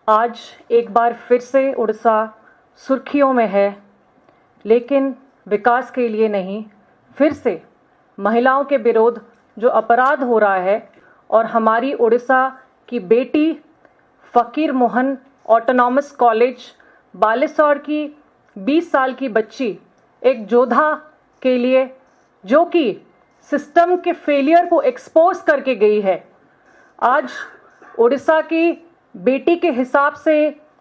आज एक बार फिर से उड़ीसा सुर्खियों में है, लेकिन विकास के लिए नहीं। फिर से महिलाओं के विरुद्ध जो अपराध हो रहा है और हमारी उड़ीसा की बेटी फ़कीर मोहन ऑटोनॉमस कॉलेज बालेश्वर की 20 साल की बच्ची एक योद्धा के लिए, जो कि सिस्टम के फेलियर को एक्सपोज करके गई है। आज उड़ीसा की बेटी के हिसाब से,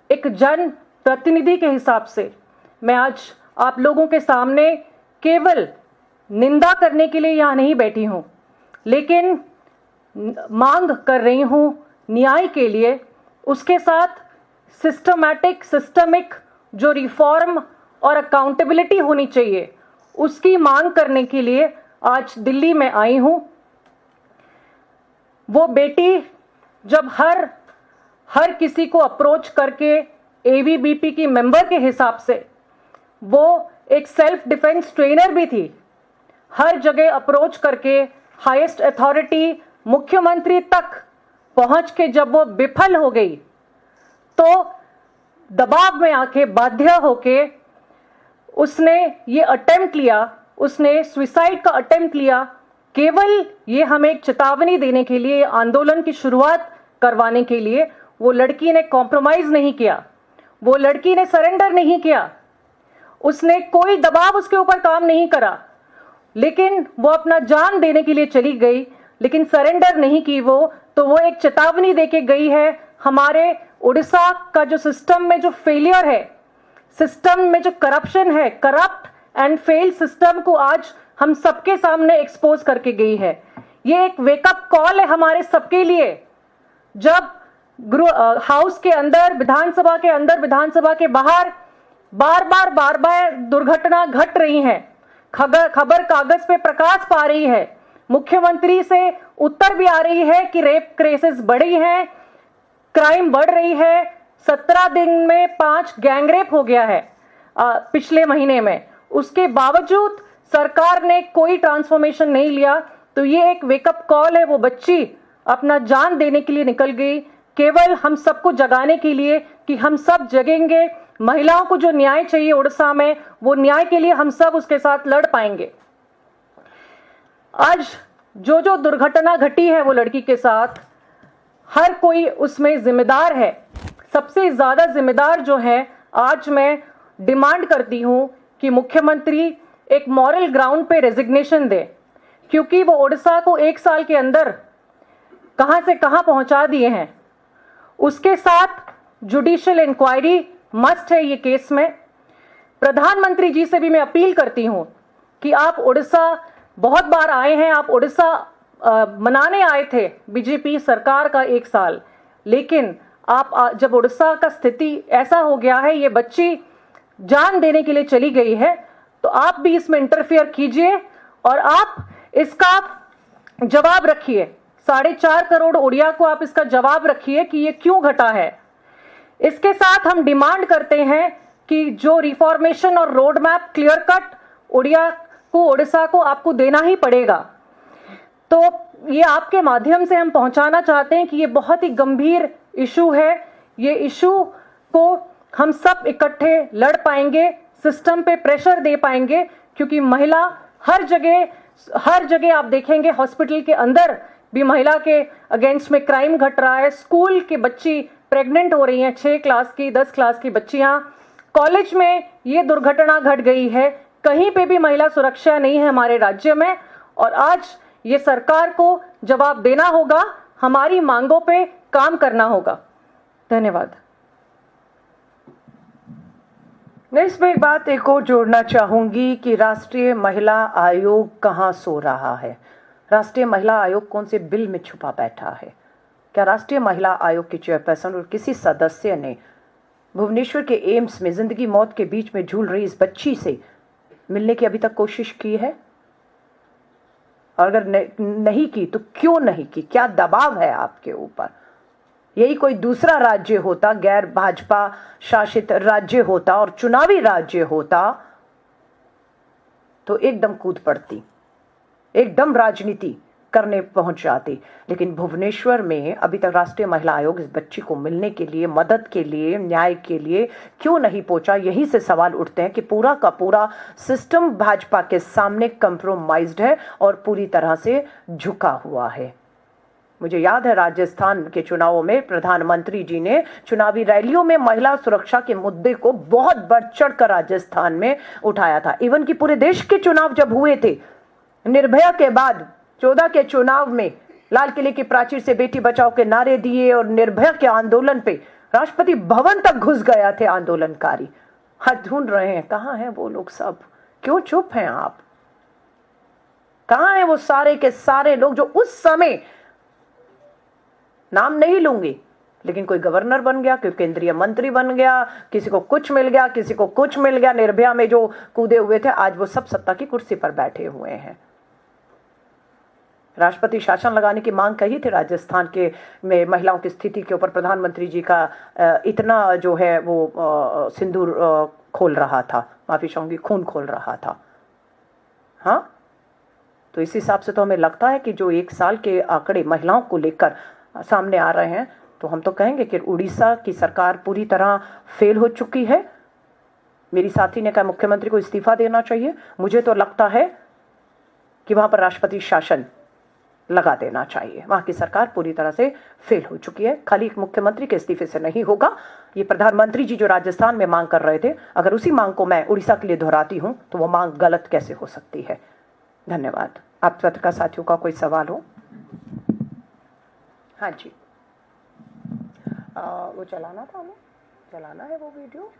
एक जन प्रतिनिधि के हिसाब से, मैं आज आप लोगों के सामने केवल निंदा करने के लिए यहाँ नहीं बैठी हूँ, लेकिन मांग कर रही हूँ न्याय के लिए। उसके साथ सिस्टमिक जो रिफॉर्म और अकाउंटेबिलिटी होनी चाहिए, उसकी मांग करने के लिए आज दिल्ली में आई हूँ। वो बेटी जब हर किसी को अप्रोच करके एवीबीपी की मेंबर के हिसाब से, वो एक सेल्फ डिफेंस ट्रेनर भी थी, हर जगह अप्रोच करके हाईएस्ट अथॉरिटी मुख्यमंत्री तक पहुंच के जब वो विफल हो गई, तो दबाव में आके बाध्य होके उसने ये अटेम्प्ट लिया, उसने सुसाइड का अटेम्प्ट लिया। केवल ये हमें एक चेतावनी देने के लिए, आंदोलन की शुरुआत करवाने के लिए वो लड़की ने कॉम्प्रोमाइज नहीं किया, वो लड़की ने सरेंडर नहीं किया, उसने कोई दबाव उसके ऊपर काम नहीं करा, लेकिन वो अपना जान देने के लिए चली गई, लेकिन सरेंडर नहीं की वो। तो वो एक चेतावनी देके गई है। हमारे उड़ीसा का जो सिस्टम में जो फेलियर है, सिस्टम में जो करप्शन है, करप्ट एंड फेल सिस्टम को आज हम सबके सामने एक्सपोज करके गई है। ये एक वेकअप कॉल है हमारे सबके लिए। जब हाउस के अंदर, विधानसभा के अंदर, विधानसभा के बाहर बार बार दुर्घटना घट रही हैं, खबर कागज पे प्रकाश पा रही है, मुख्यमंत्री से उत्तर भी आ रही है कि रेप केसेस बढ़ी हैं, क्राइम बढ़ रही है। 17 दिन में 5 गैंगरेप हो गया है पिछले महीने में। उसके बावजूद सरकार ने कोई ट्रांसफॉर्मेशन नहीं लिया। तो ये एक वेकअप कॉल है। वो बच्ची अपना जान देने के लिए निकल गई, केवल हम सबको जगाने के लिए कि हम सब जगेंगे। महिलाओं को जो न्याय चाहिए उड़ीसा में, वो न्याय के लिए हम सब उसके साथ लड़ पाएंगे। आज जो दुर्घटना घटी है वो लड़की के साथ, हर कोई उसमें जिम्मेदार है। सबसे ज्यादा जिम्मेदार जो है, आज मैं डिमांड करती हूं कि मुख्यमंत्री एक मॉरल ग्राउंड पे रेजिग्नेशन दे, क्योंकि वो उड़ीसा को 1 साल के अंदर कहां से कहां पहुंचा दिए हैं। उसके साथ जुडिशियल इंक्वायरी मस्ट है ये केस में। प्रधानमंत्री जी से भी मैं अपील करती हूं कि आप उड़ीसा बहुत बार आए हैं, आप उड़ीसा मनाने आए थे बीजेपी सरकार का 1 साल, लेकिन आप जब उड़ीसा का स्थिति ऐसा हो गया है, ये बच्ची जान देने के लिए चली गई है, तो आप भी इसमें इंटरफियर कीजिए और आप इसका जवाब रखिए। 4.5 करोड़ उड़िया को आप इसका जवाब रखिए कि ये क्यों घटा है। इसके साथ हम डिमांड करते हैं कि जो रिफॉर्मेशन और road map clear cut Orissa को आपको देना ही पड़ेगा। तो ये आपके माध्यम से हम पहुंचाना चाहते हैं कि ये बहुत ही गंभीर इशू है। ये इशू को हम सब इकट्ठे लड़ पाएंगे, सिस्टम पे प्रेशर दे पाएंगे, क्योंकि महिला हर जगह आप देखेंगे, हॉस्पिटल के अंदर भी महिला के अगेंस्ट में क्राइम घट रहा है। स्कूल की बच्ची प्रेग्नेंट हो रही हैं, 6 क्लास की, 10 क्लास की बच्चियां। कॉलेज में ये दुर्घटना घट गई है। कहीं पे भी महिला सुरक्षा नहीं है हमारे राज्य में, और आज ये सरकार को जवाब देना होगा, हमारी मांगों पे काम करना होगा। धन्यवाद। मैं इसमें एक बात एक और जोड़ना चाहूंगी कि राष्ट्रीय महिला आयोग कहाँ सो रहा है। राष्ट्रीय महिला आयोग कौन से बिल में छुपा बैठा है? क्या राष्ट्रीय महिला आयोग के चेयरपर्सन और किसी सदस्य ने भुवनेश्वर के एम्स में जिंदगी मौत के बीच में झूल रही इस बच्ची से मिलने की अभी तक कोशिश की है? और अगर नहीं की तो क्यों नहीं की? क्या दबाव है आपके ऊपर? यही कोई दूसरा राज्य होता, गैर भाजपा शासित राज्य होता और चुनावी राज्य होता, तो एकदम कूद पड़ती, एकदम राजनीति करने पहुंच जाती। लेकिन भुवनेश्वर में अभी तक राष्ट्रीय महिला आयोग इस बच्ची को मिलने के लिए, मदद के लिए, न्याय के लिए क्यों नहीं पहुंचा। यही से सवाल उठते हैं कि पूरा का पूरा सिस्टम भाजपा के सामने कंप्रोमाइज्ड है और पूरी तरह से झुका हुआ है। मुझे याद है राजस्थान के चुनावों में प्रधानमंत्री जी ने चुनावी रैलियों में महिला सुरक्षा के मुद्दे को बहुत बढ़ चढ़कर राजस्थान में उठाया था। इवन कि पूरे देश के चुनाव जब हुए थे, निर्भया के बाद 14 के चुनाव में लाल किले की प्राचीर से बेटी बचाओ के नारे दिए और निर्भया के आंदोलन पे राष्ट्रपति भवन तक घुस गया थे आंदोलनकारी। हाथ ढूंढ रहे हैं, कहां हैं वो लोग सब? क्यों चुप हैं आप? कहां हैं वो सारे के सारे लोग जो उस समय, नाम नहीं लूंगी, लेकिन कोई गवर्नर बन गया, कोई केंद्रीय मंत्री बन गया, किसी को कुछ मिल गया, किसी को कुछ मिल गया, निर्भया में जो कूदे हुए थे आज वो सब सत्ता की कुर्सी पर बैठे हुए हैं। राष्ट्रपति शासन लगाने की मांग कही थी राजस्थान के में महिलाओं की स्थिति के ऊपर। प्रधानमंत्री जी का इतना जो है वो सिंदूर खोल रहा था, माफी चाहूंगी, खून खोल रहा था। हाँ, तो इस हिसाब से तो हमें लगता है कि जो 1 साल के आंकड़े महिलाओं को लेकर सामने आ रहे हैं, तो हम तो कहेंगे कि उड़ीसा की सरकार पूरी तरह फेल हो चुकी है। मेरी साथी ने कहा मुख्यमंत्री को इस्तीफा देना चाहिए। मुझे तो लगता है कि वहां पर राष्ट्रपति शासन लगा देना चाहिए। वहां की सरकार पूरी तरह से फेल हो चुकी है। खाली एक मुख्यमंत्री के इस्तीफे से नहीं होगा। ये प्रधानमंत्री जी जो राजस्थान में मांग कर रहे थे, अगर उसी मांग को मैं उड़ीसा के लिए दोहराती हूं तो वो मांग गलत कैसे हो सकती है। धन्यवाद। आप पत्रकार साथियों का कोई सवाल हो? हाँ जी, वो चलाना था, हमें चलाना है वो वीडियो।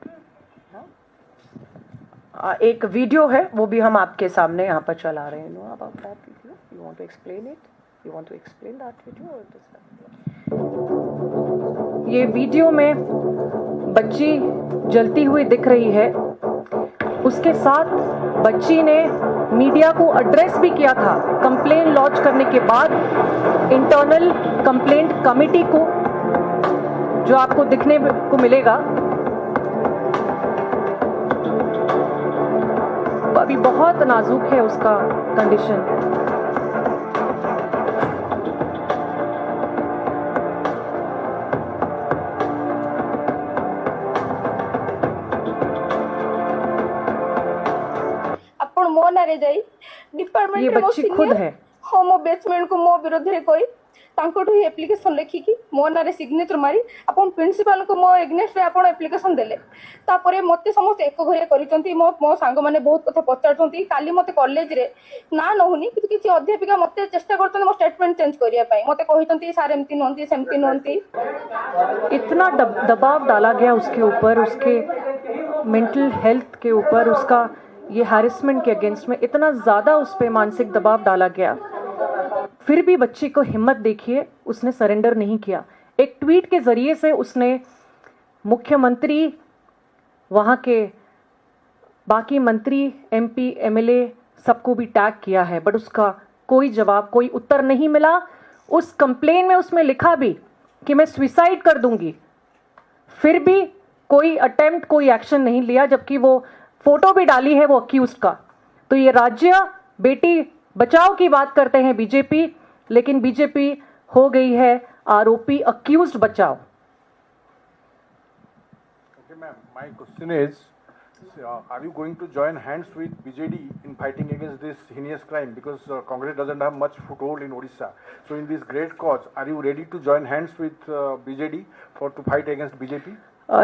हाँ, एक वीडियो है, वो भी हम आपके सामने यहाँ पर चला रहे हैं। Know about that video, you want to explain it, you want to explain that video. ये वीडियो में बच्ची जलती हुई दिख रही है। उसके साथ बच्ची ने मीडिया को एड्रेस भी किया था कंप्लेन लॉन्च करने के बाद। इंटरनल कंप्लेंट कमेटी को, जो आपको दिखने को मिलेगा, अभी बहुत नाजुक है उसका कंडीशन। आपण मो नारे जाई डिपार्टमेंट ये बच्ची खुद है। हाँ, मो बेचमेंट को मो विरोध रे कोई तांकोठु एप्लिकेशन लिखिकी मो नारे सिग्नेचर मारी आपण प्रिंसिपल को मो एग्नेस्ट रे आपण एप्लिकेशन देले। तापरे मते समस्त एक घरे करिसंती। मो सांग माने बहुत कथा पचारसंती। काली मते कॉलेज रे ना नहुनी किछि किछि अध्यापिका मते चेष्टा करतन मो स्टेटमेंट चेंज करिया पई। मते कहिसंती सर एमती नोंती सेमती नोंती। इतना दबाव डाला गया उसके ऊपर, उसके मेंटल हेल्थ के ऊपर, उसका ये हैरेसमेंट के अगेंस्ट में इतना ज़्यादा उस पर मानसिक दबाव डाला गया, फिर भी बच्ची को हिम्मत देखिए, उसने सरेंडर नहीं किया। एक ट्वीट के ज़रिए से उसने मुख्यमंत्री, वहाँ के बाकी मंत्री, एमपी, एमएलए सबको भी टैग किया है, बट उसका कोई जवाब, कोई उत्तर नहीं मिला। उस कंप्लेन में उसमें लिखा भी कि मैं सुसाइड कर दूंगी, फिर भी कोई अटेम्प्ट, कोई एक्शन नहीं लिया, जबकि वो फोटो भी डाली है वो अक्यूज्ड का। तो ये राज्य बेटी बचाओ की बात करते हैं बीजेपी, लेकिन बीजेपी हो गई है आरोपी, अक्यूज्ड बचाओ। Okay, ma'am. My question is, are you going to join hands with BJD in fighting against this heinous crime? Because Congress doesn't have much foothold in Odisha. So in this great cause, are you ready to join hands with BJD to fight against BJP?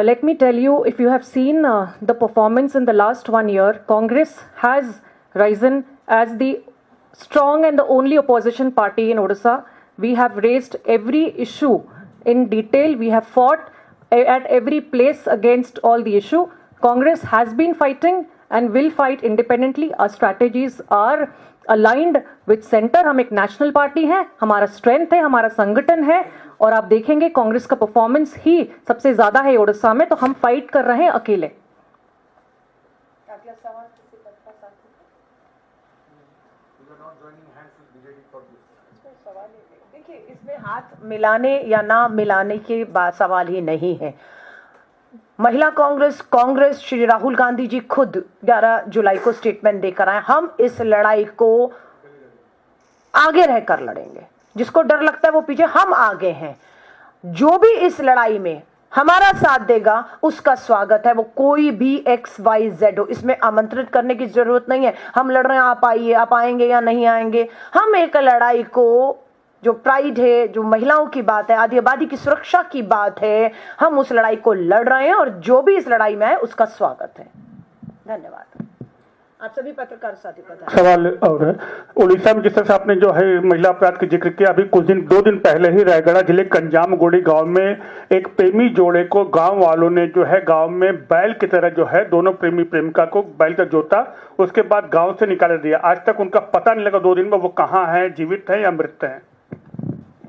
Let me tell you, if you have seen the performance in the last 1 year, Congress has risen as the strong and the only opposition party in Odisha. We have raised every issue in detail. We have fought at every place against all the issue. Congress has been fighting and will fight independently. Our strategies are aligned with center. हम एक national party हैं, हमारा strength है, हमारा संगठन है, और आप देखेंगे कांग्रेस का परफॉर्मेंस ही सबसे ज्यादा है ओडिशा में, तो हम फाइट कर रहे हैं अकेले। अगला सवाल किसी पत्रकार साथी को? सवाल देखिए, इसमें हाथ मिलाने या ना मिलाने की बात सवाल ही नहीं है। महिला कांग्रेस श्री राहुल गांधी जी खुद 11 जुलाई को स्टेटमेंट देकर आए, हम इस लड़ाई को आगे रहकर लड़ेंगे। जिसको डर लगता है वो पीछे, हम आगे हैं। जो भी इस लड़ाई में हमारा साथ देगा उसका स्वागत है, वो कोई भी XYZ हो। इसमें आमंत्रित करने की जरूरत नहीं है। हम लड़ रहे हैं, आप आइए, आप आएंगे या नहीं आएंगे। हम एक लड़ाई को, जो प्राइड है, जो महिलाओं की बात है, आदि आबादी की सुरक्षा की बात है, हम उस लड़ाई को लड़ रहे हैं और जो भी इस लड़ाई में है उसका स्वागत है। धन्यवाद। आप सभी पत्रकार साथी बताएं। सवाल और है, उड़ीसा में जिस तरह से आपने जो है महिला अपराध की जिक्र किया, अभी कुछ दिन 2 दिन पहले ही रायगढ़ जिले कंजामगोड़ी गांव में एक प्रेमी जोड़े को गांव वालों ने जो है गांव में बैल की तरह जो है दोनों प्रेमी प्रेमिका को बैल का जोता, उसके बाद गांव से निकाल दिया। आज तक उनका पता नहीं लगा 2 दिन में वो कहाँ है, जीवित है या मृत है।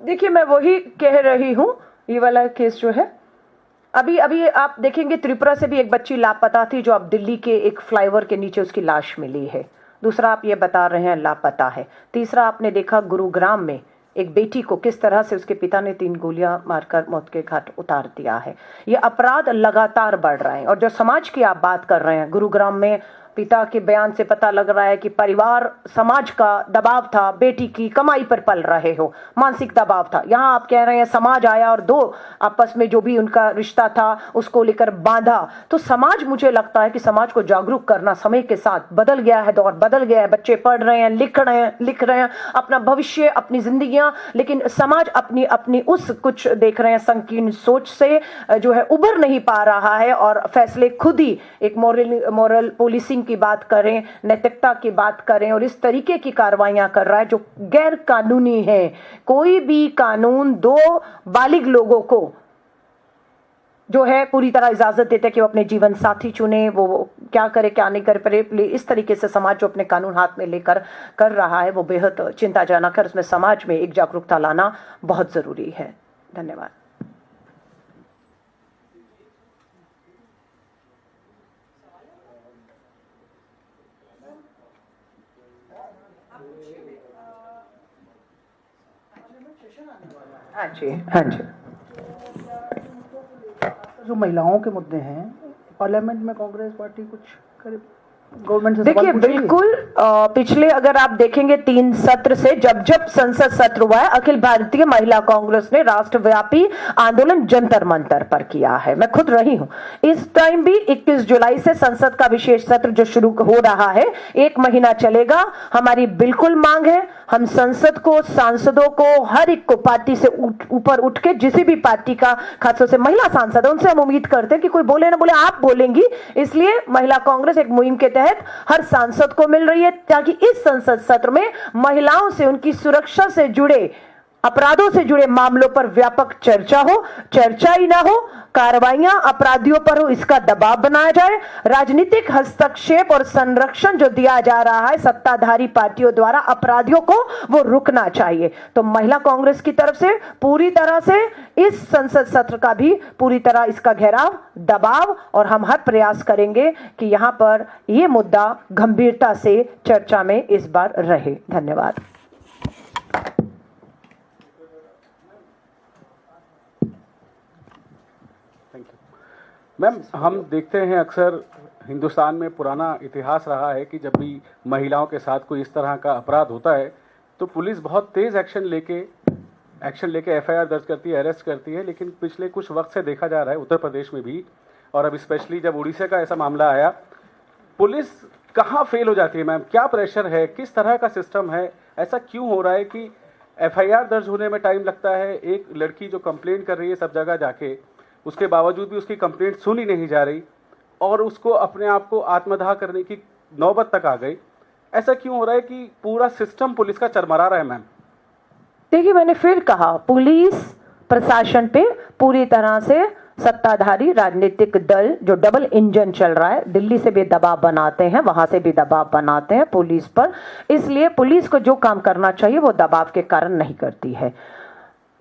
देखिए, मैं वही कह रही हूं, ये वाला केस जो है, अभी आप देखेंगे त्रिपुरा से भी एक बच्ची लापता थी, जो अब दिल्ली के एक फ्लाईओवर के नीचे उसकी लाश मिली है। दूसरा आप ये बता रहे हैं लापता है। तीसरा आपने देखा गुरुग्राम में एक बेटी को किस तरह से उसके पिता ने 3 गोलियां मारकर मौत के घाट उतार दिया है। ये अपराध लगातार बढ़ रहे हैं। और जो समाज की आप बात कर रहे हैं, गुरुग्राम में पिता के बयान से पता लग रहा है कि परिवार, समाज का दबाव था, बेटी की कमाई पर पल रहे हो, मानसिक दबाव था। यहाँ आप कह रहे हैं समाज आया और 2 आपस में जो भी उनका रिश्ता था उसको लेकर बांधा। तो समाज, मुझे लगता है कि समाज को जागरूक करना समय के साथ बदल गया है, दौर बदल गया है। बच्चे पढ़ रहे हैं, लिख रहे हैं अपना भविष्य, अपनी जिंदगियां, लेकिन समाज अपनी अपनी उस कुछ देख रहे हैं संकीर्ण सोच से जो है उबर नहीं पा रहा है और फैसले खुद ही एक मोरल पुलिसिंग की बात करें, नैतिकता की बात करें और इस तरीके की कार्रवाइयां कर रहा है जो गैर कानूनी है। कोई भी कानून 2 बालिग लोगों को जो है पूरी तरह इजाजत देते हैं कि वो अपने जीवन साथी चुने, वो क्या करे क्या नहीं करे, पर इस तरीके से समाज जो अपने कानून हाथ में लेकर कर रहा है वो बेहद चिंताजनक है। उसमें समाज में एक जागरूकता लाना बहुत जरूरी है। धन्यवाद। हाँ जी, हाँ जी। जो महिलाओं के मुद्दे हैं, पार्लियामेंट में कांग्रेस पार्टी कुछ करे, गवर्नमेंट से देखिए, बिल्कुल पिछले अगर आप देखेंगे 3 सत्र से जब संसद सत्र हुआ है, अखिल भारतीय महिला कांग्रेस ने राष्ट्रव्यापी आंदोलन जंतर मंतर पर किया है। मैं खुद रही हूं। इस टाइम भी 21 जुलाई से संसद का विशेष सत्र जो शुरू हो रहा है 1 महीना चलेगा। हमारी बिल्कुल मांग है, हम संसद को, सांसदों को, हर एक को पार्टी से ऊपर उठ के, जिसी भी पार्टी का, खासतौर से महिला सांसद है, उनसे हम उम्मीद करते हैं कि कोई बोले ना बोले आप बोलेंगी। इसलिए महिला कांग्रेस एक मुहिम के तहत हर सांसद को मिल रही है ताकि इस संसद सत्र में महिलाओं से, उनकी सुरक्षा से जुड़े, अपराधों से जुड़े मामलों पर व्यापक चर्चा हो। चर्चा ही ना हो, कार्रवाइयां अपराधियों पर हो, इसका दबाव बनाया जाए। राजनीतिक हस्तक्षेप और संरक्षण जो दिया जा रहा है सत्ताधारी पार्टियों द्वारा अपराधियों को, वो रुकना चाहिए। तो महिला कांग्रेस की तरफ से पूरी तरह से इस संसद सत्र का भी पूरी तरह इसका घेराव, दबाव, और हम हर प्रयास करेंगे कि यहां पर यह मुद्दा गंभीरता से चर्चा में इस बार रहे। धन्यवाद। मैम, हम देखते हैं अक्सर हिंदुस्तान में पुराना इतिहास रहा है कि जब भी महिलाओं के साथ कोई इस तरह का अपराध होता है तो पुलिस बहुत तेज एक्शन लेके FIR दर्ज करती है, अरेस्ट करती है। लेकिन पिछले कुछ वक्त से देखा जा रहा है उत्तर प्रदेश में भी, और अब स्पेशली जब उड़ीसा का ऐसा मामला आया, पुलिस कहाँ फेल हो जाती है मैम? क्या प्रेशर है, किस तरह का सिस्टम है, ऐसा क्यों हो रहा है कि FIR दर्ज होने में टाइम लगता है? एक लड़की जो कंप्लेंट कर रही है सब जगह जाके, उसके बावजूद भी उसकी कंप्लेंट सुनी नहीं जा रही और उसको अपने आप को आत्मदाह करने की नौबत तक आ गई। ऐसा क्यों हो रहा है कि पूरा सिस्टम पुलिस का चरमरा रहा है मैम? देखिए, मैंने फिर कहा, पुलिस प्रशासन पे पूरी तरह से सत्ताधारी राजनीतिक दल जो डबल इंजन चल रहा है, दिल्ली से भी दबाव बनाते हैं, वहां से भी दबाव बनाते हैं पुलिस पर। इसलिए पुलिस को जो काम करना चाहिए वो दबाव के कारण नहीं करती है।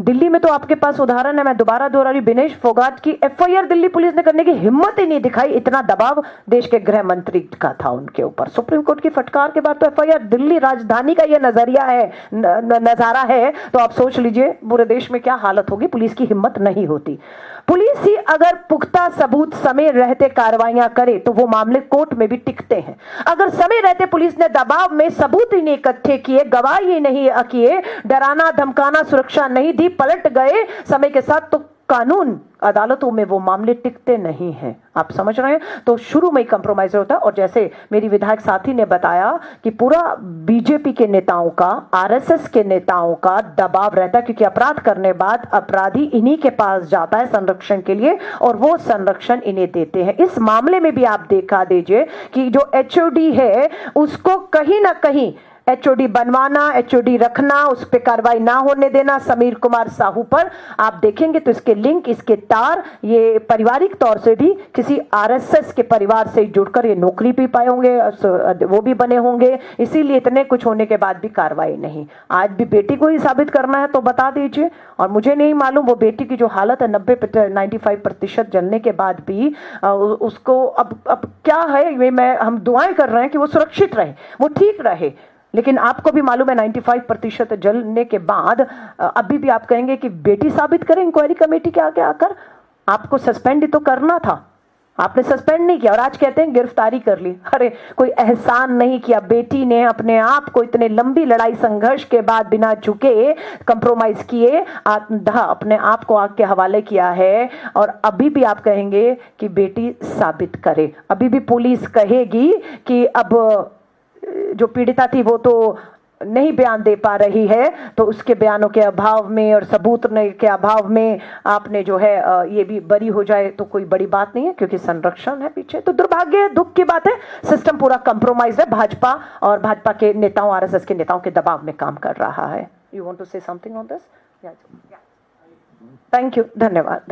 दिल्ली में तो आपके पास उदाहरण है, मैं दोबारा दोहरा रही, विनेश फोगाट की एफआईआर दिल्ली पुलिस ने करने की हिम्मत ही नहीं दिखाई। इतना दबाव देश के गृह मंत्री का था उनके ऊपर। सुप्रीम कोर्ट की फटकार के बाद तो एफआईआर, दिल्ली राजधानी का यह नजरिया है, नजारा है, तो आप सोच लीजिए पूरे देश में क्या हालत होगी। पुलिस की हिम्मत नहीं होती। पुलिस ही अगर पुख्ता सबूत समय रहते कार्रवाइयां करे तो वो मामले कोर्ट में भी टिकते हैं। अगर समय रहते पुलिस ने दबाव में सबूत ही नहीं इकट्ठे किए, गवाही नहीं किए, डराना धमकाना सुरक्षा नहीं दी, पलट गए समय के साथ, तो कानून अदालतों में वो मामले टिकते नहीं हैं। आप समझ रहे हैं? तो शुरू में ही कंप्रोमाइज होता है। और जैसे मेरी विधायक साथी ने बताया कि पूरा बीजेपी के नेताओं का, आरएसएस के नेताओं का दबाव रहता है, क्योंकि अपराध करने बाद अपराधी इन्हीं के पास जाता है संरक्षण के लिए, और वो संरक्षण इन्हें देते हैं। इस मामले में भी आप देखा दीजिए कि जो एचओडी है उसको कहीं ना कहीं एचओडी बनवाना, एचओडी रखना, उस पर कार्रवाई ना होने देना, समीर कुमार साहू पर आप देखेंगे तो इसके लिंक, इसके तार, ये पारिवारिक तौर से भी किसी आरएसएस के परिवार से जुड़कर ये नौकरी भी पाए होंगे, वो भी बने होंगे, इसीलिए इतने कुछ होने के बाद भी कार्रवाई नहीं। आज भी बेटी को ही साबित करना है तो बता दीजिए। और मुझे नहीं मालूम वो बेटी की जो हालत है 95% जलने के बाद भी उसको अब क्या है, हम दुआएं कर रहे हैं कि वो सुरक्षित रहे, वो ठीक रहे। लेकिन आपको भी मालूम है 95% जलने के बाद अभी भी आप कहेंगे कि बेटी साबित करें इंक्वायरी कमेटी के आगे आकर। आपको सस्पेंड ही तो करना था, आपने सस्पेंड नहीं किया और आज कहते हैं गिरफ्तारी कर ली। अरे कोई एहसान नहीं किया। बेटी ने अपने आप को इतने लंबी लड़ाई संघर्ष के बाद बिना झुके, कंप्रोमाइज किए, अपने आप को आग के हवाले किया है। और अभी भी आप कहेंगे कि बेटी साबित करे। अभी भी पुलिस कहेगी कि अब जो पीड़िता थी वो तो नहीं बयान दे पा रही है, तो उसके बयानों के अभाव में और सबूत के अभाव में आपने जो है ये भी बरी हो जाए तो कोई बड़ी बात नहीं है, क्योंकि संरक्षण है पीछे। तो दुर्भाग्य है, दुख की बात है, सिस्टम पूरा कंप्रोमाइज है। भाजपा और भाजपा के नेताओं, आरएसएस के नेताओं के दबाव में काम कर रहा है। You want to say something on this? Thank you. धन्यवाद।